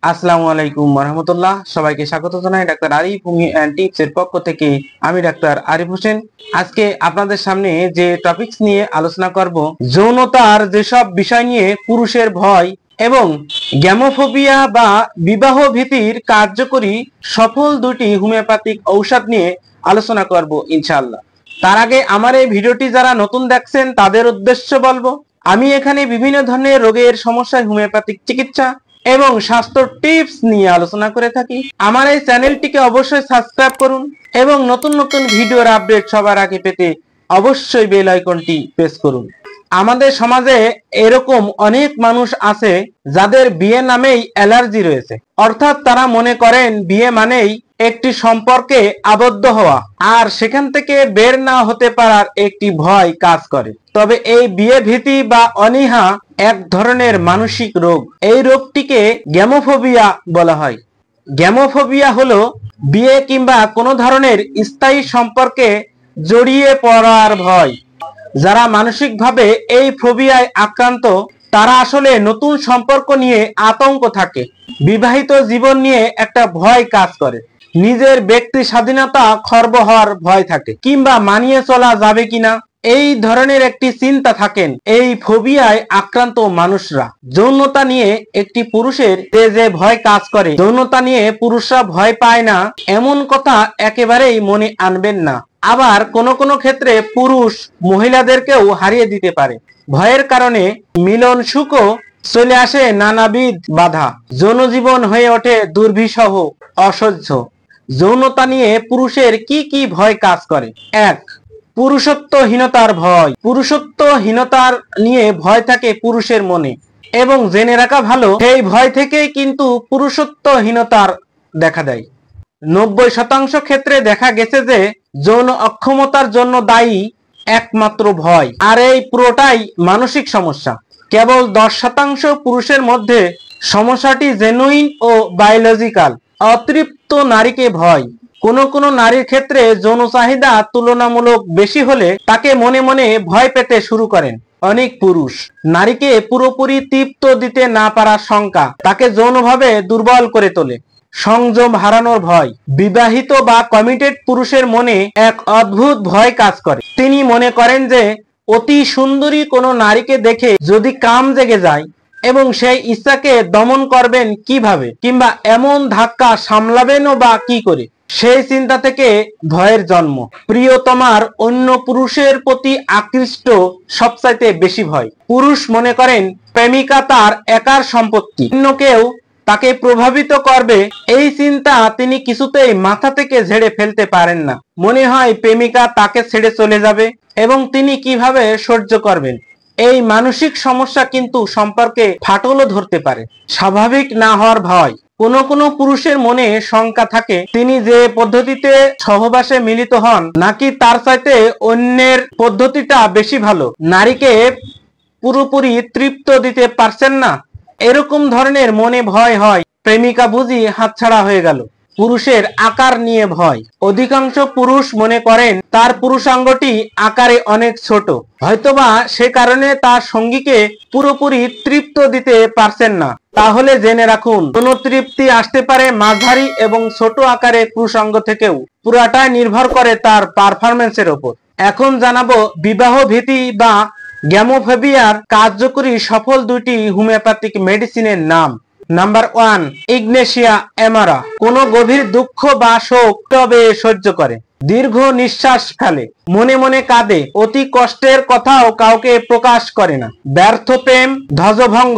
আসসালামু আলাইকুম রহমতুল্লাহ। সবাইকে স্বাগত জানাই doctor Arif homeo and tips এর পক্ষ থেকে। আমি ডাক্তার আরিফ হোসেন। আজকে আপনাদের সামনে যে টপিকস নিয়ে আলোচনা করব, যৌনতার যেসব বিষয় নিয়ে পুরুষের ভয় এবং গ্যামোফোবিয়া বা বিবাহ ভীতির কার্যকরী সফল দুটি হোমিওপ্যাথিক ঔষধ নিয়ে আলোচনা করব ইনশাআল্লাহ। তার আগে আমার এই ভিডিওটি যারা নতুন দেখছেন তাদের উদ্দেশ্য বলবো, আমি এখানে বিভিন্ন ধরনের রোগের সমস্যায় হোমিওপ্যাথিক চিকিৎসা এবং স্বাস্থ্য টিপস নিয়ে আলোচনা করে থাকি। আমার এই চ্যানেলটিকে অবশ্যই সাবস্ক্রাইব করুন এবং নতুন নতুন ভিডিওর আপডেট সবার আগে পেতে অবশ্যই বেল আইকনটি প্রেস করুন। আমাদের সমাজে এরকম অনেক মানুষ আছে যাদের বিয়ে নামেই অ্যালার্জি রয়েছে, অর্থাৎ তারা মনে করেন বিয়ে মানেই একটি সম্পর্কে আবদ্ধ হওয়া আর সেখান থেকে বের না হতে পারার একটি ভয় কাজ করে। তবে এই বিয়ে ভীতি বা অনীহা এক ধরনের মানসিক রোগ। এই রোগটিকে গ্যামোফোবিয়া বলা হয়। গ্যামোফোবিয়া হলো বিয়ে কিংবা কোনো ধরনের স্থায়ী সম্পর্কে জড়িয়ে পড়ার ভয়। যারা মানসিকভাবে এই ফোবিয়ায় আক্রান্ত তারা আসলে নতুন সম্পর্ক নিয়ে আতঙ্ক থাকে, বিবাহিত জীবন নিয়ে একটা ভয় কাজ করে, নিজের ব্যক্তি স্বাধীনতা খর্ব হওয়ার ভয় থাকে, কিংবা মানিয়ে চলা যাবে কিনা এই ধরনের একটি চিন্তা থাকেন এই ফোবিয়ায় আক্রান্ত মানুষরা। যৌনতা নিয়ে একটি পুরুষের যে ভয় কাজ করে, যৌনতা নিয়ে পুরুষরা ভয় পায় না এমন কথা একেবারেই মনে আনবেন না। আবার কোনো কোনো ক্ষেত্রে পুরুষ মহিলাদেরকেও হারিয়ে দিতে পারে। ভয়ের কারণে মিলন সুখও চলে আসে নানাবিধ বাধা, যৌনজীবন হয়ে ওঠে দুর্বিষহ, অসহ্য। যৌনতা নিয়ে পুরুষের কি কি ভয় কাজ করে? 1. পুরুষত্বহীনতার ভয়। পুরুষত্বহীনতার নিয়ে ভয় থাকে পুরুষের মনে, এবং জেনে রাখা ভালো সেই ভয় থেকেই কিন্তু পুরুষত্বহীনতার দেখা দেয়। 90% ক্ষেত্রে দেখা গেছে যে যৌন অক্ষমতার জন্য দায়ী একমাত্র ভয়, আর এই পুরোটাই মানসিক সমস্যা। কেবল 10% পুরুষের মধ্যে সমস্যাটি জেনুইন ও বায়োলজিক্যাল। অতৃপ্ত নারীকে ভয়। কোনো নারীর ক্ষেত্রে যৌন চাহিদা তুলনামূলক বেশি হলে তাকে মনে মনে ভয় পেতে শুরু করেন অনেক পুরুষ। নারীকে পুরোপুরি তৃপ্ত দিতে না পারার শঙ্কা তাকে যৌনভাবে দুর্বল করে তোলে। সংযম হারানোর ভয়। বিবাহিত বা কমিটেড পুরুষের মনে এক অদ্ভুত ভয় কাজ করে। তিনি মনে করেন যে অতি সুন্দরী কোনো নারীকে দেখে যদি কাম জেগে যায় এবং সেই ইচ্ছাকে দমন করবেন কিভাবে, কিংবা এমন ধাক্কা সামলাবেনও বা কি করে, সেই চিন্তা থেকে ভয়ের জন্ম। প্রিয়তমার অন্য পুরুষের প্রতি আকৃষ্ট সবচাইতে বেশি ভয়। পুরুষ মনে করেন প্রেমিকা তার একার সম্পত্তি, অন্য কেউ তাকে প্রভাবিত করবে এই চিন্তা তিনি কিছুতেই মাথা থেকে ঝেড়ে ফেলতে পারেন না। মনে হয় প্রেমিকা তাকে ছেড়ে চলে যাবে এবং তিনি কিভাবে সহ্য করবেন। এই মানসিক সমস্যা কিন্তু সম্পর্কে ফাটলও ধরতে পারে। স্বাভাবিক না হওয়ার ভয়। কোনো পুরুষের মনে শঙ্কা থাকে তিনি যে পদ্ধতিতে সহবাসে মিলিত হন নাকি তার চাইতে অন্যের পদ্ধতিটা বেশি ভালো, নারীকে পুরোপুরি তৃপ্ত দিতে পারছেন না, এরকম ধরনের মনে ভয় হয় প্রেমিকা বুঝি হাতছাড়া হয়ে গেল। পুরুষের আকার নিয়ে ভয়। অধিকাংশ পুরুষ মনে করেন তার পুরুষাঙ্গটি আকারে অনেক ছোট, হয়তোবা সে কারণে তার সঙ্গীকে পুরোপুরি তৃপ্ত দিতে পারছেন না। তাহলে জেনে রাখুন কোন তৃপ্তি আসতে পারে মাঝারি এবং ছোট আকারে পুরুষাঙ্গ থেকেও, পুরাটাই নির্ভর করে তার পারফরমেন্সের উপর। এখন জানাবো বিবাহ ভীতি বা গ্যামোফোবিয়ার কার্যকরী সফল দুটি হোমিওপ্যাথিক মেডিসিনের নাম। Number 1, ignatia amara. কোনো গভীর দুঃখ বা শোক তবে সহ্য করে, দীর্ঘ নিঃশ্বাস ফেলে, মনে মনে কাঁদে, অতি কষ্টের কথাও কাউকে প্রকাশ করে না। ব্যর্থ প্রেম, ধ্বজভঙ্গ,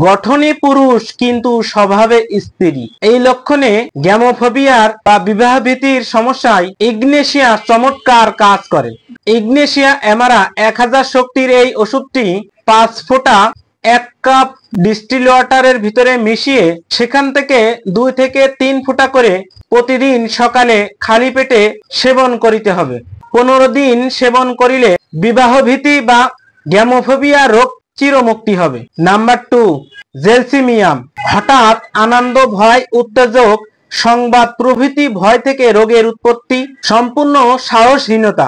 গঠনে পুরুষ কিন্তু স্বভাবে স্ত্রী, এই লক্ষণে গ্যামোফোবিয়ার বা বিবাহ ভীতির সমস্যায় ইগনেশিয়া চমৎকার কাজ করে। ইগনেশিয়া অ্যামারা 1000 শক্তির এই ওষুধটি 5 ফোঁটা 1 কাপ ডিস্টিল ওয়াটারের ভিতরে মিশিয়ে সেখান থেকে 2 থেকে 3 ফোঁটা করে প্রতিদিন সকালে খালি পেটে সেবন করিতে হবে। 15 দিন সেবন করিলে বিবাহ ভীতি বা গ্যামোফোবিয়া রোগ চিরমুক্তি হবে। Number 2, gelsemium. হঠাৎ আনন্দ, ভয়, উত্তেজক সংবাদ প্রভৃতি ভয় থেকে রোগের উৎপত্তি। সম্পূর্ণ সাহসহীনতা,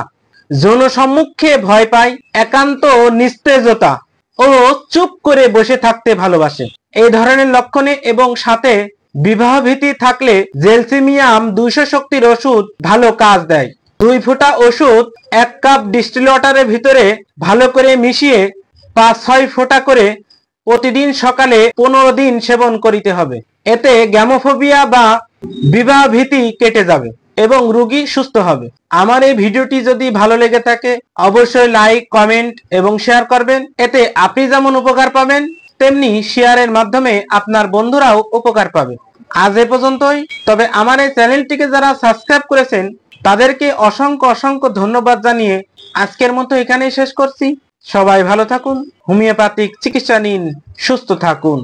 যৌন সম্মুখে ভয় পায়, একান্ত নিস্তেজতা, ও চুপ করে বসে থাকতে ভালোবাসে। এই ধরনের লক্ষণে এবং সাথে বিবাহ ভীতি থাকলে জেলসিমিয়াম 200 শক্তির ওষুধ ভালো কাজ দেয়। 2 ফোঁটা ওষুধ 1 কাপ ডিস্টিল ওয়াটারের ভিতরে ভালো করে মিশিয়ে 5-6 ফোঁটা করে প্রতিদিন সকালে 15 দিন সেবন করিতে হবে। এতে গ্যামোফোবিয়া বা বিবাহ ভীতি কেটে যাবে এবং রোগী সুস্থ হবে। আমার এই ভিডিওটি যদি ভালো লেগে থাকে অবশ্যই লাইক, কমেন্ট এবং শেয়ার করবেন। এতে আপনি যেমন উপকার পাবেন তেমনি শেয়ারের মাধ্যমে আপনার বন্ধুরাও উপকার পাবে। আজ এ পর্যন্তই। তবে আমার এই চ্যানেলটিকে যারা সাবস্ক্রাইব করেছেন তাদেরকে অসংখ্য অসংখ্য ধন্যবাদ জানিয়ে আজকের মতো এখানেই শেষ করছি। সবাই ভালো থাকুন, হোমিওপ্যাথিক চিকিৎসা নিন, সুস্থ থাকুন।